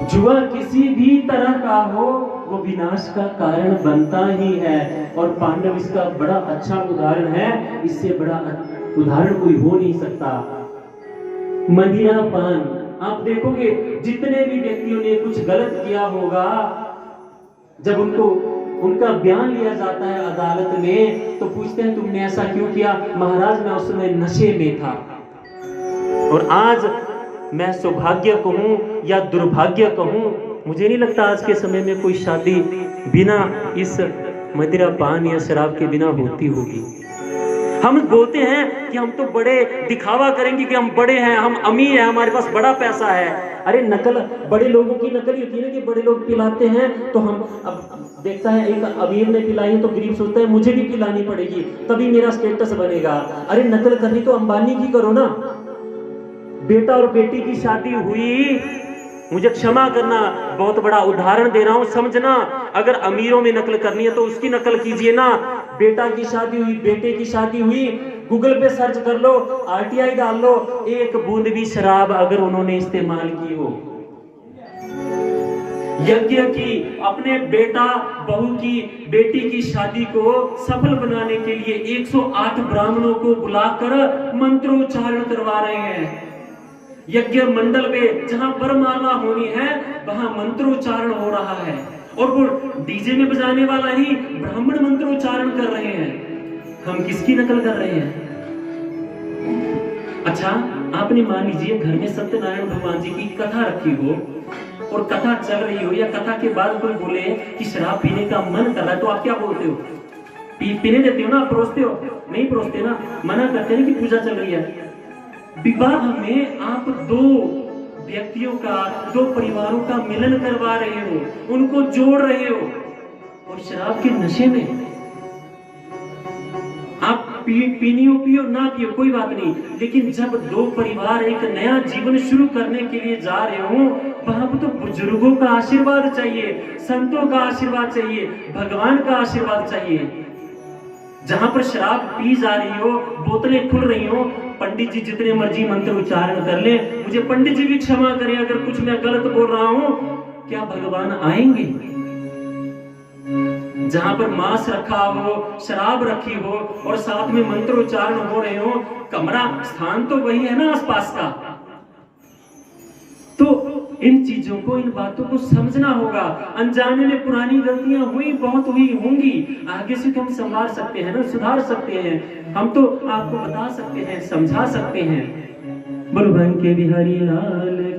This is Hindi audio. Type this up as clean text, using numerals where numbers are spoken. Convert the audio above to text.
जुआ किसी भी तरह का हो वो विनाश का कारण बनता ही है, और पांडव इसका बड़ा अच्छा उदाहरण है। इससे बड़ा उदाहरण कोई हो नहीं सकता। मदिरा पान, आप देखोगे जितने भी व्यक्तियों ने कुछ गलत किया होगा, जब उनको उनका बयान लिया जाता है अदालत में, तो पूछते हैं तुमने ऐसा क्यों किया? महाराज मैं उस समय नशे में था। और आज मैं सौभाग्य कहूं या दुर्भाग्य कहूं, मुझे नहीं लगता आज के समय में कोई शादी बिना इस मदिरा पान या शराब के बिना होती होगी। हम बोलते हैं कि हम तो बड़े दिखावा करेंगे कि हम बड़े हैं, हम अमीर हैं, हमारे पास बड़ा पैसा है। अरे नकल, बड़े लोगों की नकल ही होती है ना, कि बड़े लोग पिलाते हैं तो हम, अब देखता है एक अमीर ने पिलाई तो गरीब सोचता है मुझे भी पिलानी पड़ेगी तभी मेरा स्टेटस बनेगा। अरे नकल करनी तो अंबानी की करो ना। बेटा और बेटी की शादी हुई, मुझे क्षमा करना, बहुत बड़ा उदाहरण दे रहा हूं, समझना। अगर अमीरों में नकल करनी है तो उसकी नकल कीजिए ना। बेटा की शादी हुई, बेटे की शादी हुई, गूगल पे सर्च कर लो, आरटीआई डाल लो, एक बूंद भी शराब अगर उन्होंने इस्तेमाल की हो। यज्ञ की, अपने बेटा बहू की, बेटी की शादी को सफल बनाने के लिए 108 ब्राह्मणों को बुलाकर मंत्रोच्चारण करवा रहे हैं। यज्ञ मंडल में जहां वरमाला होनी है वहां मंत्रोच्चारण हो रहा है, और वो डीजे में बजाने वाला ही ब्राह्मण मंत्रोच्चारण कर रहे हैं। हम किसकी नकल कर रहे हैं? अच्छा, आपने मान लीजिए घर में सत्यनारायण भगवान जी की कथा रखी हो और कथा चल रही हो, या कथा के बाद कोई बोले कि शराब पीने का मन कर रहा है, तो आप क्या बोलते हो? पीने देते हो ना? परोसते हो? नहीं परोसते ना, मना करते हैं कि पूजा चल रही है। विवाह में आप दो व्यक्तियों का, दो परिवारों का मिलन करवा रहे हो, उनको जोड़ रहे हो, और शराब के नशे में आप पियो ना पियो कोई बात नहीं, लेकिन जब दो परिवार एक नया जीवन शुरू करने के लिए जा रहे हो, वहां पर तो बुजुर्गों का आशीर्वाद चाहिए, संतों का आशीर्वाद चाहिए, भगवान का आशीर्वाद चाहिए। जहां पर शराब पी जा रही हो, बोतलें खुल रही हो, पंडित जी जितने मर्जी मंत्र उच्चारण कर ले, मुझे पंडित जी भी क्षमा करें अगर कुछ मैं गलत बोल रहा हूं, क्या भगवान आएंगे? जहां पर मांस रखा हो, शराब रखी हो और साथ में मंत्रोच्चारण हो रहे हो, कमरा स्थान तो वही है ना आसपास का। तो इन चीजों को, इन बातों को समझना होगा। अनजाने में पुरानी गलतियां हुई, बहुत हुई होंगी, आगे से हम संभाल सकते हैं ना, सुधार सकते हैं। हम तो आपको बता सकते हैं, समझा सकते हैं। बोलो भाई के बिहारी लाल